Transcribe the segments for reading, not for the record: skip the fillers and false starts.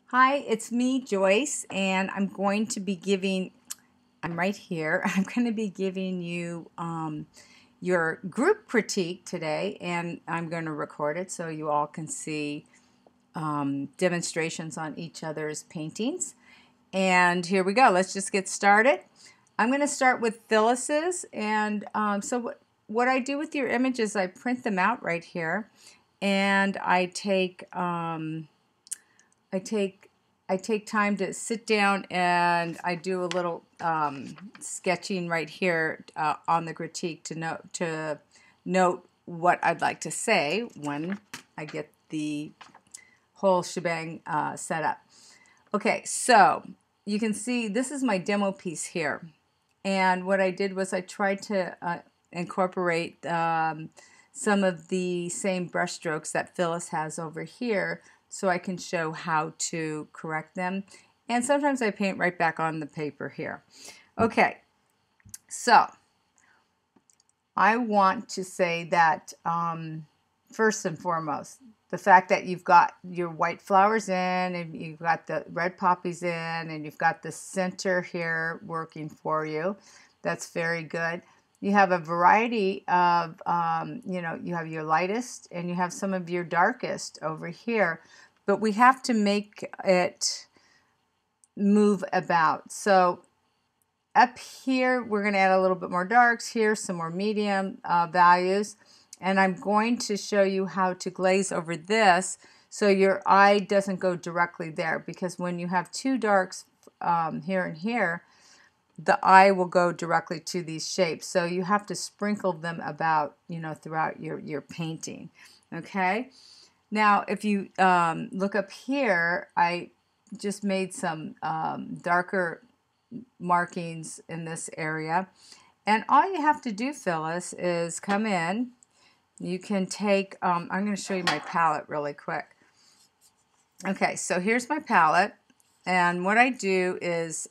Hi, it's me, Joyce, and I'm going to be giving, I'm right here, I'm going to be giving you your group critique today, and I'm going to record it so you all can see demonstrations on each other's paintings. And here we go. Let's just get started. I'm going to start with Phyllis's, and what I do with your images, I print them out right here, and I take I take time to sit down and I do a little sketching right here on the critique to note what I'd like to say when I get the whole shebang set up. Okay, so you can see this is my demo piece here, and what I did was I tried to incorporate some of the same brush strokes that Phyllis has over here so I can show how to correct them. And sometimes I paint right back on the paper here. Okay, so I want to say that first and foremost, the fact that you've got your white flowers in and you've got the red poppies in and you've got the center here working for you, that's very good. You have a variety of, you have your lightest and you have some of your darkest over here, but we have to make it move about. So up here, we're going to add a little bit more darks here, some more medium values, and I'm going to show you how to glaze over this so your eye doesn't go directly there, because when you have two darks here and here, the eye will go directly to these shapes. So you have to sprinkle them about, throughout your painting. Okay. Now, if you look up here, I just made some darker markings in this area. And all you have to do, Phyllis, is come in. You can take, I'm going to show you my palette really quick. Okay, so here's my palette. And what I do is,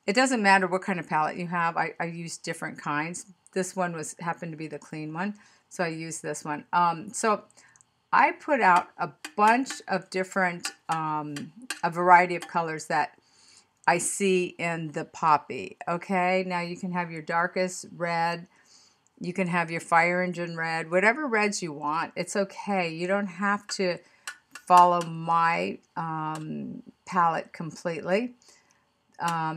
it doesn't matter what kind of palette you have. I use different kinds. This one happened to be the clean one, so I use this one. So I put out a bunch of different, a variety of colors that I see in the poppy. Okay, now you can have your darkest red, you can have your fire engine red, whatever reds you want. It's okay. You don't have to follow my palette completely.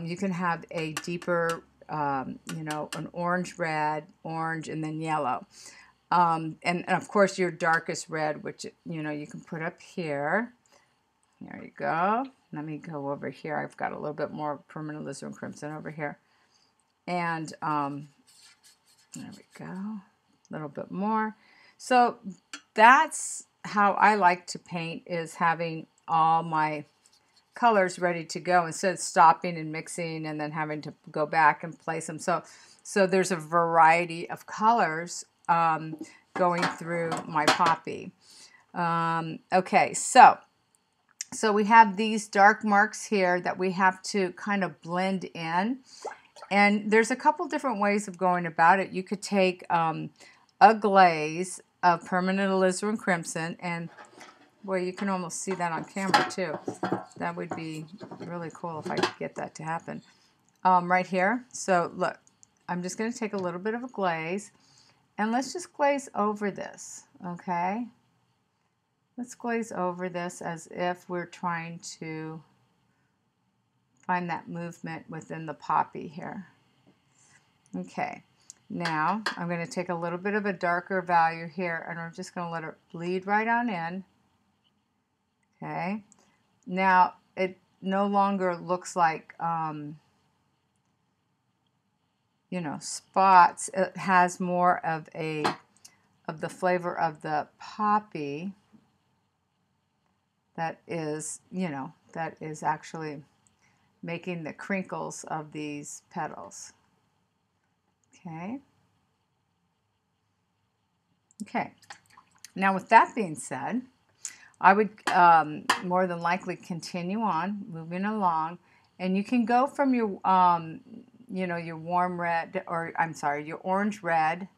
You can have a deeper, an orange red, orange, and then yellow. And of course your darkest red, which you can put up here. There you go. Let me go over here. I've got a little bit more permanent alizarin crimson over here. And there we go. A little bit more. So that's how I like to paint, is having all my colors ready to go instead of stopping and mixing and then having to go back and place them. So there's a variety of colors going through my poppy. Okay, so we have these dark marks here that we have to kind of blend in. And there's a couple different ways of going about it. You could take a glaze of permanent alizarin crimson, and boy, you can almost see that on camera too. That would be really cool if I could get that to happen. Right here. So look, I'm just going to take a little bit of a glaze, and let's just glaze over this, okay? Let's glaze over this as if we're trying to find that movement within the poppy here. Okay, now I'm going to take a little bit of a darker value here, and I'm just going to let it bleed right on in. Okay, now it no longer looks like spots. It has more of the flavor of the poppy that is actually making the crinkles of these petals. Okay. Okay. Now, with that being said, I would more than likely continue on moving along, and you can go from your your warm red, or I'm sorry, your orange red.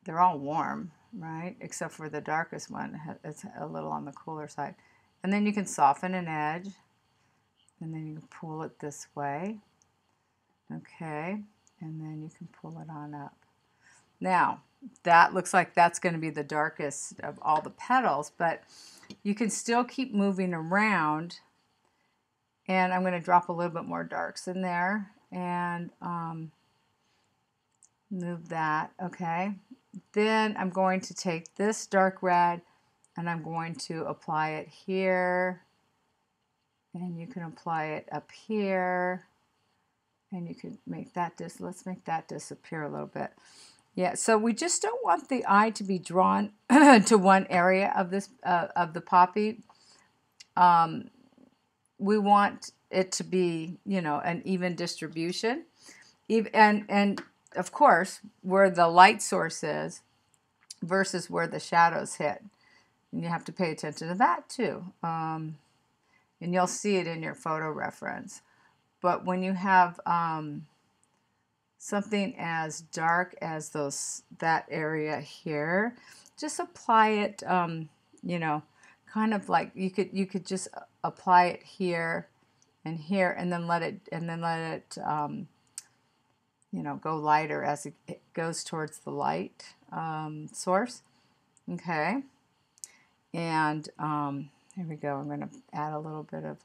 They're all warm, right? Except for the darkest one. It's a little on the cooler side. And then you can soften an edge, and then you can pull it this way. Okay, and then you can pull it on up. Now, that looks like that's going to be the darkest of all the petals, but you can still keep moving around. And I'm going to drop a little bit more darks in there and move that. Okay, then I'm going to take this dark red and I'm going to apply it here, and you can apply it up here, and you can make that let's make that disappear a little bit. Yeah, so we just don't want the eye to be drawn to one area of this of the poppy. We want it to be, you know, an even distribution, and of course where the light source is versus where the shadows hit. And you have to pay attention to that too. And you'll see it in your photo reference. But when you have something as dark as that area here, just apply it, you know, kind of like you could just apply it here and here, and then let it you know, go lighter as it goes towards the light source. Okay. And here we go. I'm going to add a little bit of,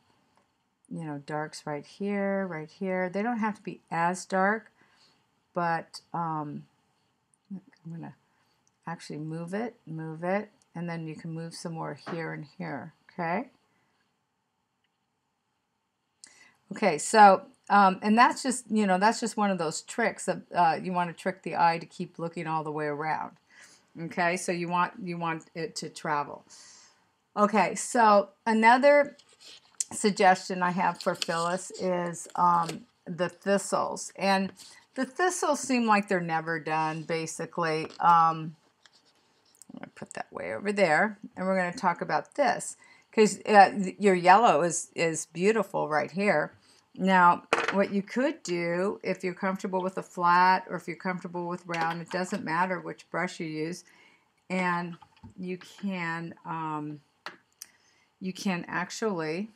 you know, darks right here, right here. They don't have to be as dark, but I'm going to actually move it, and then you can move some more here and here. Okay. Okay, so and that's just, you know, that's just one of those tricks of you want to trick the eye to keep looking all the way around. Okay, so you want it to travel. Okay, so another suggestion I have for Phyllis is the thistles. And the thistles seem like they're never done, basically. I'm going to put that way over there, and we're going to talk about this, because your yellow is beautiful right here. Now, what you could do, if you're comfortable with a flat or if you're comfortable with round, it doesn't matter which brush you use, and you can actually,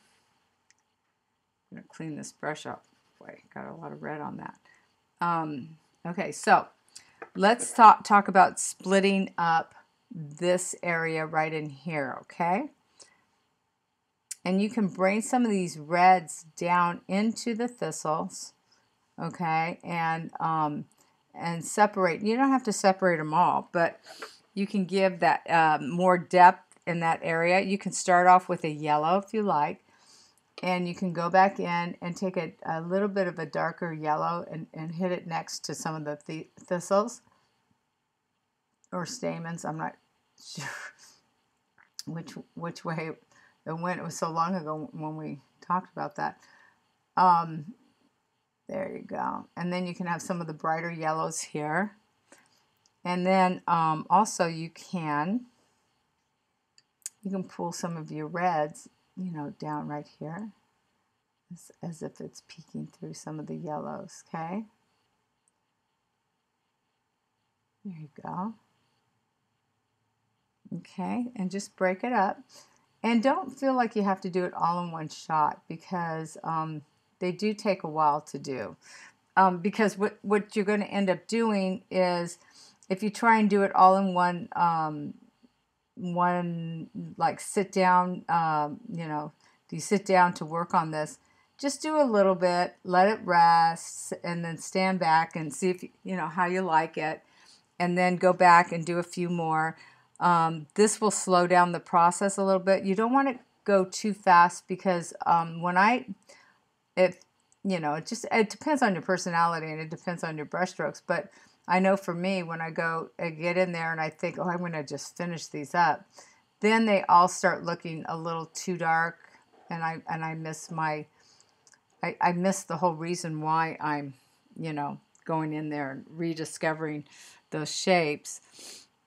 I'm going to clean this brush up. Boy, got a lot of red on that. Okay, so let's talk about splitting up this area right in here, okay? And you can bring some of these reds down into the thistles, okay, and separate. You don't have to separate them all, but you can give that more depth in that area. You can start off with a yellow if you like, and you can go back in and take a little bit of a darker yellow and hit it next to some of the thistles or stamens. I'm not sure which way it went. It was so long ago when we talked about that. There you go. And then you can have some of the brighter yellows here. And then also you can pull some of your reds, you know, down right here, as if it's peeking through some of the yellows, okay? There you go. Okay, and just break it up. And don't feel like you have to do it all in one shot, because they do take a while to do. Because what you're going to end up doing is, if you try and do it all in one like sit down, you know, you sit down to work on this, just do a little bit, let it rest, and then stand back and see if you know how you like it, and then go back and do a few more. This will slow down the process a little bit. You don't want to go too fast, because you know, it depends on your personality and it depends on your brush strokes. But I know for me, when I get in there and I think, oh, I'm going to just finish these up, then they all start looking a little too dark, and I miss I miss the whole reason why I'm, you know, going in there and rediscovering those shapes.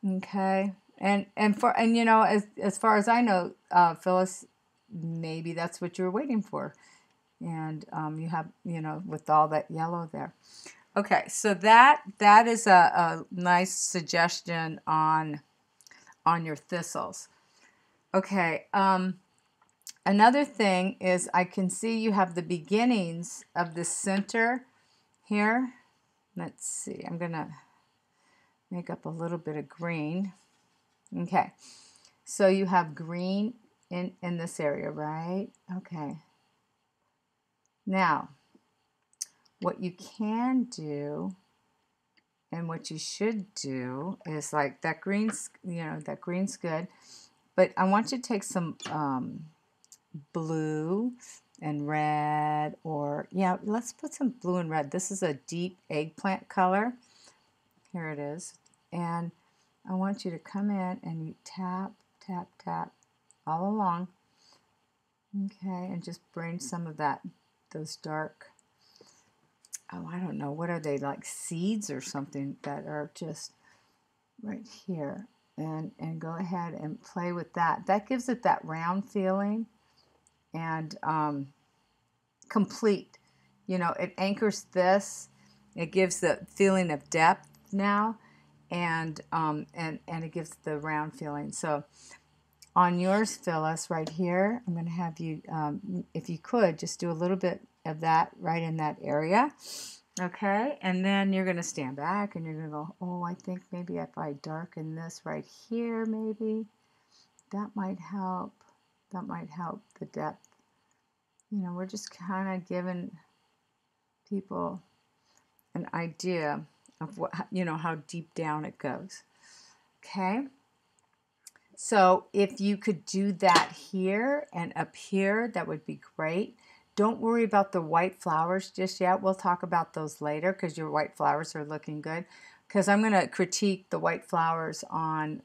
Okay. And you know, as far as I know, Phyllis, maybe that's what you're waiting for, and you have, you know, with all that yellow there. Okay, so that is a nice suggestion on your thistles. Okay, Another thing is I can see you have the beginnings of the center here. Let's see, I'm gonna make up a little bit of green. Okay, so you have green in this area, right? Okay. Now, what you can do and what you should do is like that green's, that green's good, but I want you to take some blue and red, or yeah, let's put some blue and red. This is a deep eggplant color. Here it is. And I want you to come in and you tap, tap, tap all along. Okay, and just bring some of those dark, oh, I don't know, what are they, like seeds or something that are just right here. And go ahead and play with that. That gives it that round feeling and complete. It anchors this. It gives the feeling of depth now, and it gives the round feeling. So on yours, Phyllis, right here, I'm going to have you, if you could, just do a little bit of that right in that area. Okay, and then you're going to stand back and you're going to go, oh, I think maybe if I darken this right here, maybe that might help. That might help the depth. We're just kind of giving people an idea of what, how deep down it goes. Okay. So if you could do that here and up here, that would be great. Don't worry about the white flowers just yet. We'll talk about those later because your white flowers are looking good. Because I'm going to critique the white flowers on,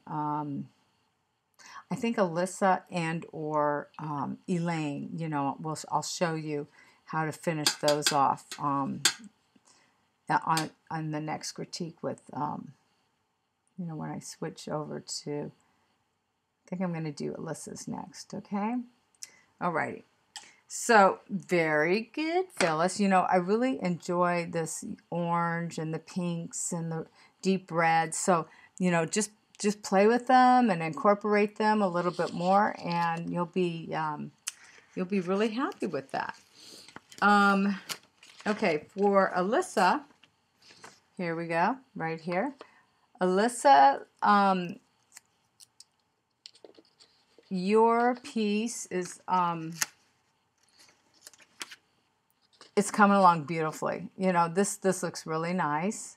I think Alyssa and or Elaine. I'll show you how to finish those off on the next critique with, when I switch over to, I think I'm going to do Alyssa's next, okay? Alrighty. So, very good, Phyllis. I really enjoy this orange and the pinks and the deep reds. So, just play with them and incorporate them a little bit more, and you'll be really happy with that. Okay, for Alyssa, here we go, right here. Alyssa, your piece is it's coming along beautifully. This looks really nice,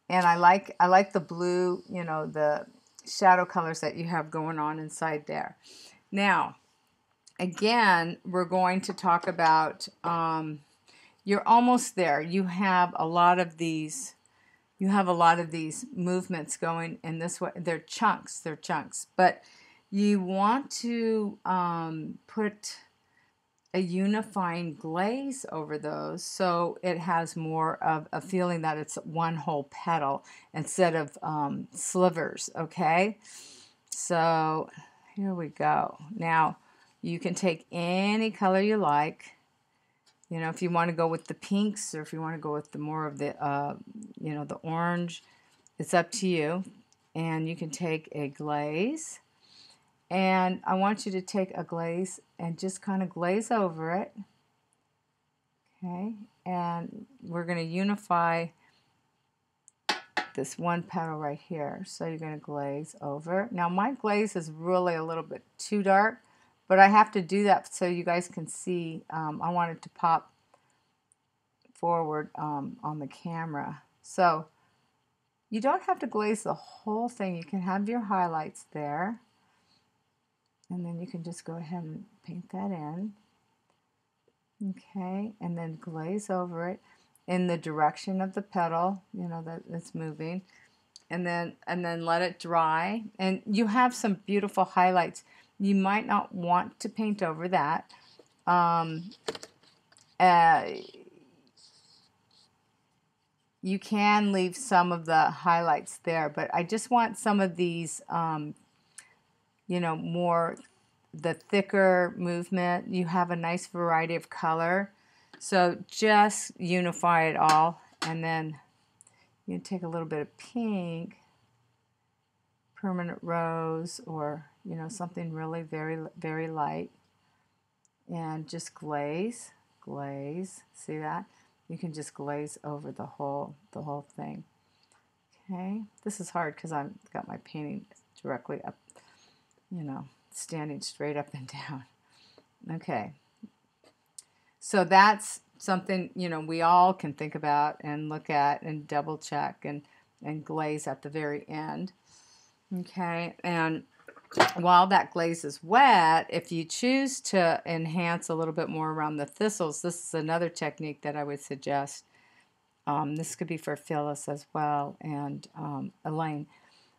and I like the blue, the shadow colors that you have going on inside there. Now, again, we're going to talk about you're almost there. You have a lot of these movements going in this way. They're chunks, but you want to put a unifying glaze over those so it has more of a feeling that it's one whole petal instead of slivers, okay? So here we go. Now you can take any color you like. If you want to go with the pinks or if you want to go with the more of the, the orange, it's up to you. And you can take a glaze. And I want you to take a glaze and just kind of glaze over it. Okay, and we're going to unify this one petal right here. So you're going to glaze over. Now my glaze is really a little bit too dark, but I have to do that so you guys can see. I want it to pop forward on the camera. So you don't have to glaze the whole thing. You can have your highlights there. And then you can just go ahead and paint that in. Okay, and then glaze over it in the direction of the petal, that it's moving. And then let it dry. And you have some beautiful highlights. You might not want to paint over that. You can leave some of the highlights there, but I just want some of these more the thicker movement. You have a nice variety of color. So just unify it all, and then you take a little bit of pink, permanent rose, or something really very, very light. and just glaze, glaze. See that? You can just glaze over the whole thing. Okay, this is hard because I've got my painting directly up, you know, standing straight up and down. Okay, so that's something, you know, we all can think about and look at and double check and glaze at the very end. Okay, and while that glaze is wet, if you choose to enhance a little bit more around the thistles, this is another technique that I would suggest. This could be for Phyllis as well and Elaine.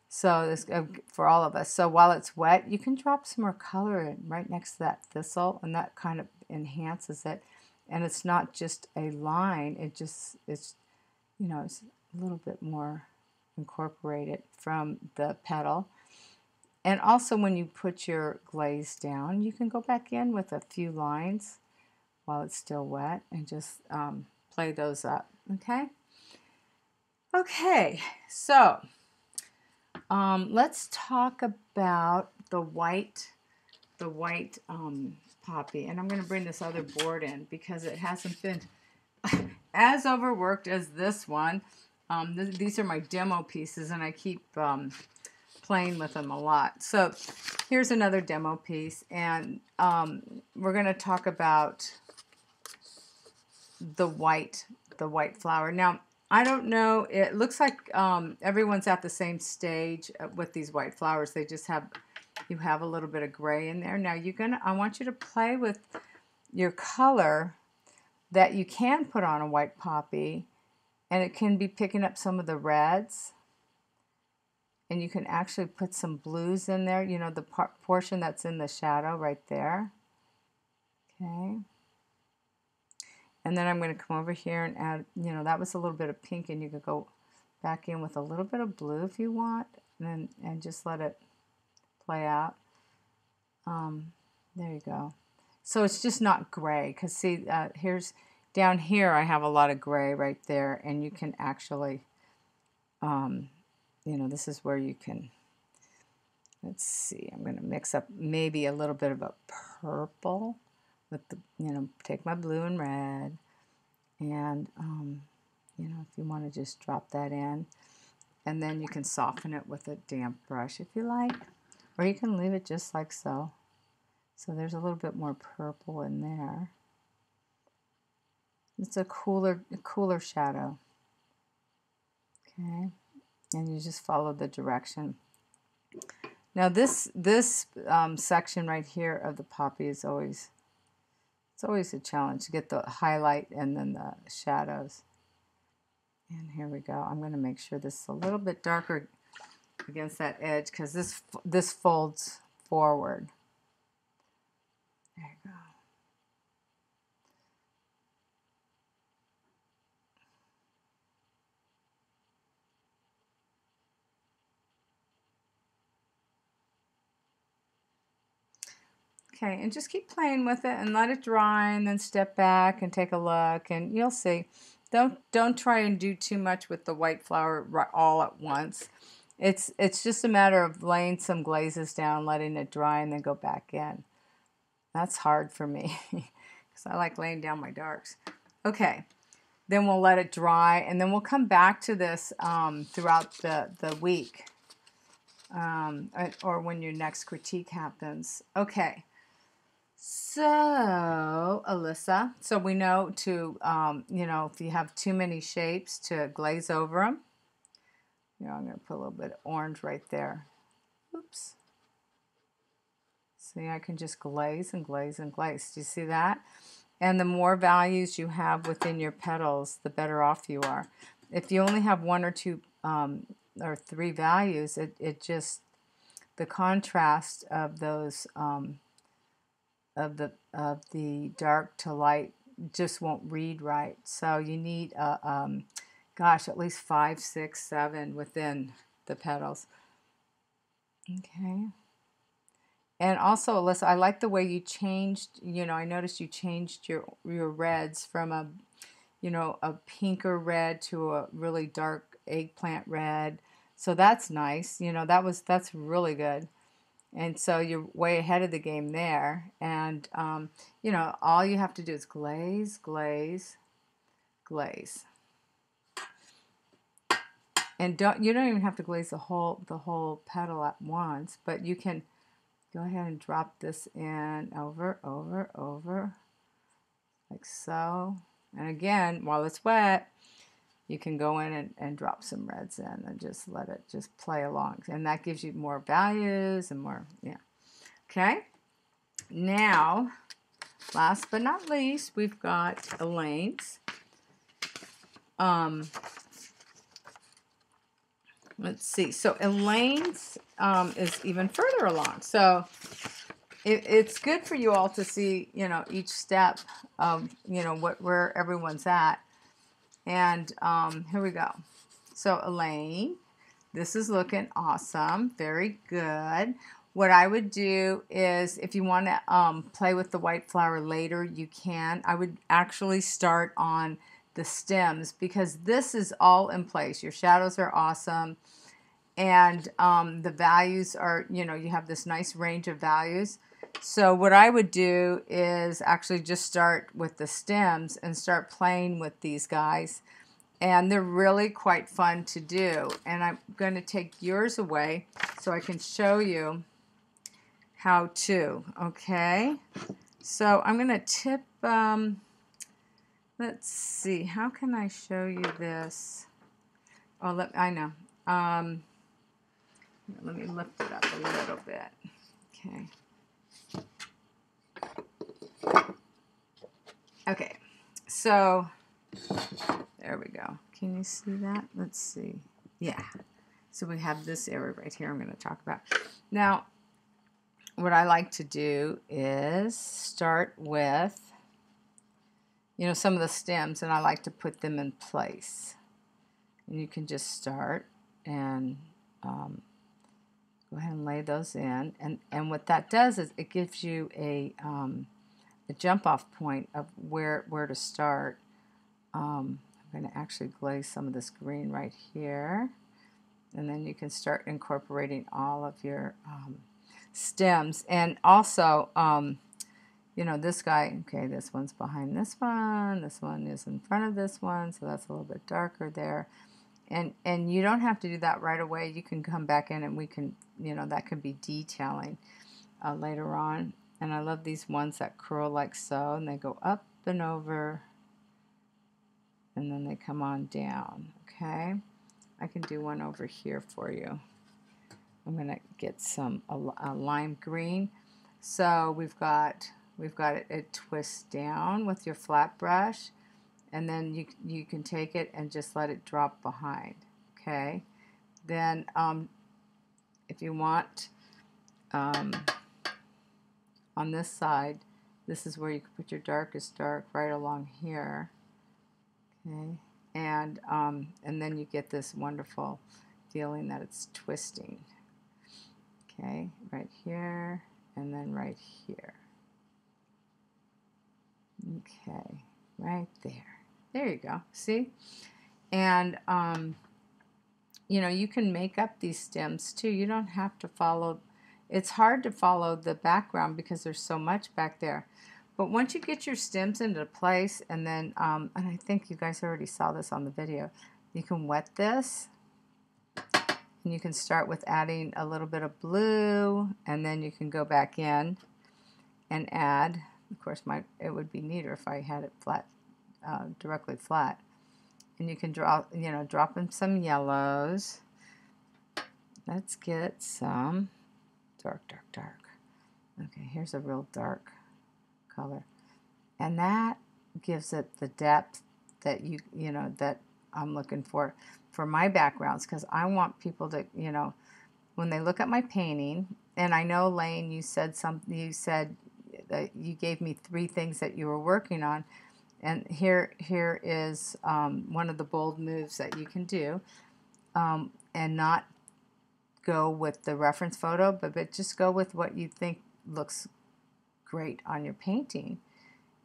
So this for all of us. So while it's wet, you can drop some more color in right next to that thistle, and that kind of enhances it. And it's not just a line; it's you know, it's a little bit more incorporated from the petal. And also, when you put your glaze down, you can go back in with a few lines while it's still wet and just play those up. Okay. Okay. So let's talk about the white poppy, and I'm going to bring this other board in because it hasn't been as overworked as this one. These are my demo pieces, and I keep playing with them a lot. So here's another demo piece, and we're going to talk about the white flower. Now, I don't know, it looks like everyone's at the same stage with these white flowers. They just have, you have a little bit of gray in there. Now I want you to play with your color that you can put on a white poppy, and it can be picking up some of the reds, and you can actually put some blues in there, you know, the portion that's in the shadow right there. Okay. And then I'm going to come over here and add, you know, that was a little bit of pink, and you could go back in with a little bit of blue if you want, and just let it play out. There you go. So it's just not gray, because see, here's down here I have a lot of gray right there, and you can actually, you know, this is where you can, let's see, I'm going to mix up maybe a little bit of a purple with the, you know, take my blue and red, and you know, if you want to just drop that in, and then you can soften it with a damp brush if you like, or you can leave it just like so. So there's a little bit more purple in there. It's a cooler shadow. Okay, and you just follow the direction. Now this section right here of the poppy is always, it's always a challenge to get the highlight and then the shadows. And here we go. I'm going to make sure this is a little bit darker against that edge, because this folds forward. There you go. Okay, and just keep playing with it and let it dry, and then step back and take a look, and you'll see. Don't try and do too much with the white flower all at once. It's just a matter of laying some glazes down, letting it dry, and then go back in. That's hard for me because I like laying down my darks. Okay, then we'll let it dry, and then we'll come back to this throughout the week, or when your next critique happens. Okay. So, Alyssa, so we know to, you know, if you have too many shapes, to glaze over them. You know, I'm going to put a little bit of orange right there. Oops. See, I can just glaze and glaze and glaze. Do you see that? And the more values you have within your petals, the better off you are. If you only have one or two or three values, it just, the contrast of those of the dark to light just won't read right. So you need gosh, at least 5, 6, 7 within the petals. Okay. And also, Alyssa, I like the way you changed, you know, I noticed you changed your reds from a, you know, a pinker red to a really dark eggplant red. So that's nice. You know, that's really good. And so you're way ahead of the game there. And, you know, all you have to do is glaze, glaze, glaze. And you don't even have to glaze the whole petal at once, but you can go ahead and drop this in over, over, over, like so. And again, while it's wet, you can go in and drop some reds in and just let it just play along. And that gives you more values and more, yeah. Okay. Now, last but not least, we've got Elaine's. Let's see. So Elaine's is even further along. So it's good for you all to see, you know, each step of, you know, where everyone's at. And here we go. So Elaine, this is looking awesome. Very good. What I would do is, if you want to play with the white flower later, you can. I would actually start on the stems because this is all in place. Your shadows are awesome. And the values are, you know, you have this nice range of values. So what I would do is actually just start with the stems and start playing with these guys. And they're really quite fun to do. And I'm going to take yours away so I can show you how to. Okay. So I'm going to tip, let's see, how can I show you this? Oh, I know. Let me lift it up a little bit. Okay. Okay, so there we go. Can you see that? Let's see. Yeah. So we have this area right here I'm going to talk about. Now, what I like to do is start with, you know, some of the stems, and I like to put them in place. And you can just start and go ahead and lay those in. And what that does is it gives you a jump-off point of where to start. I'm going to actually glaze some of this green right here. And then you can start incorporating all of your stems. And also, you know, this guy, okay, this one's behind this one is in front of this one, so that's a little bit darker there. And you don't have to do that right away. You can come back in and we can, you know, that could be detailing later on. And I love these ones that curl like so, and they go up and over, and then they come on down, okay? I can do one over here for you. I'm going to get some a lime green. So we've got it twist down with your flat brush, and then you can take it and just let it drop behind, okay? Then if you want, on this side, this is where you can put your darkest dark right along here, okay? And then you get this wonderful feeling that it's twisting, okay? Right here and then right here, okay? Right there. There you go. See? And you know, you can make up these stems too. You don't have to follow. It's hard to follow the background because there's so much back there. But once you get your stems into place, and then, and I think you guys already saw this on the video, you can wet this. And you can start with adding a little bit of blue, and then you can go back in and add, of course, it would be neater if I had it flat, directly flat. And you can drop in some yellows. Let's get some dark, dark, dark. Okay, here's a real dark color, and that gives it the depth that you know that I'm looking for my backgrounds, because I want people to, you know, when they look at my painting. And I know, Lane, you said that you gave me 3 things that you were working on, and here is one of the bold moves that you can do, and not go with the reference photo, but just go with what you think looks great on your painting,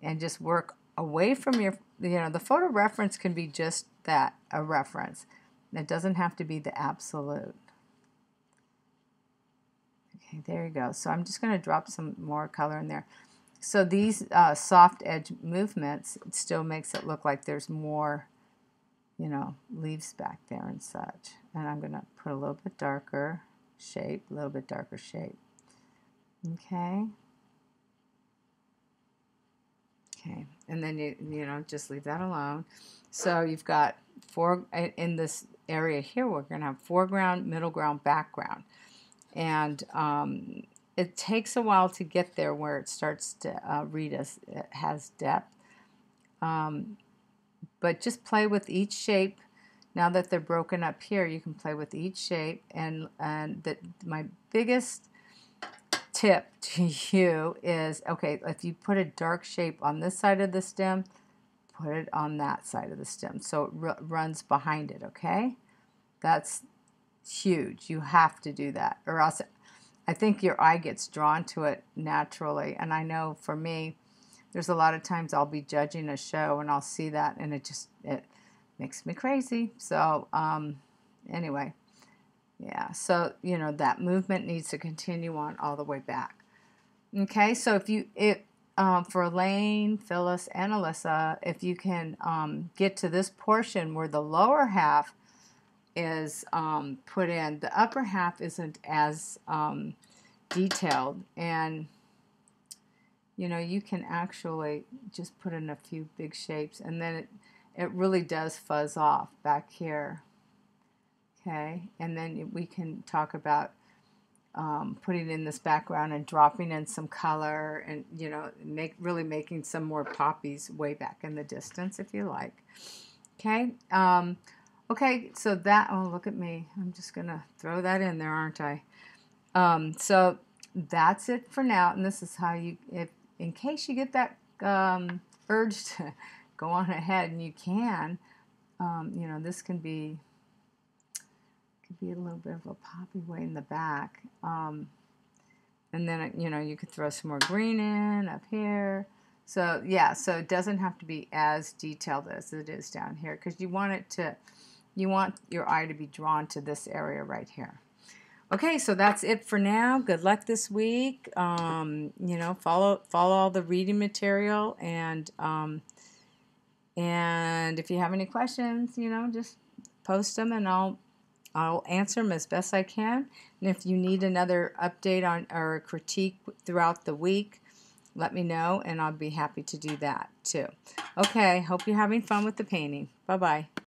and just work away from your, you know, the photo reference can be just that, a reference. It doesn't have to be the absolute. Okay, there you go. So I'm just going to drop some more color in there. So these soft edge movements still makes it look like there's more, you know, leaves back there and such. And I'm going to put a little bit darker shape, a little bit darker shape. Okay. Okay, and then you know, just leave that alone. So you've got in this area here, we're going to have foreground, middle ground, background. And it takes a while to get there where it starts to read as it has depth. But just play with each shape. Now that they're broken up here, you can play with each shape. And my biggest tip to you is, okay, if you put a dark shape on this side of the stem, put it on that side of the stem so it runs behind it, okay? That's huge. You have to do that, or else I think your eye gets drawn to it naturally. And I know for me, there's a lot of times I'll be judging a show and I'll see that and it makes me crazy. So anyway, yeah, so you know that movement needs to continue on all the way back. Okay, so for Elaine, Phyllis, and Alyssa, if you can get to this portion where the lower half is put in, the upper half isn't as detailed, and you know, you can actually just put in a few big shapes, and then it really does fuzz off back here. Okay, and then we can talk about putting in this background and dropping in some color, and you know, really making some more poppies way back in the distance if you like. Okay, okay, so that, oh look at me, I'm just gonna throw that in there, aren't I? So that's it for now, and this is how you, if in case you get that urge to go on ahead, and you can, you know, this could be a little bit of a poppy way in the back, and then you know, you could throw some more green in up here. So yeah, so it doesn't have to be as detailed as it is down here, because you want your eye to be drawn to this area right here. Okay, so that's it for now. Good luck this week. You know, follow all the reading material, and if you have any questions, you know, just post them, and I'll answer them as best I can. And if you need another update on or a critique throughout the week, let me know, and I'll be happy to do that too. Okay, hope you're having fun with the painting. Bye-bye.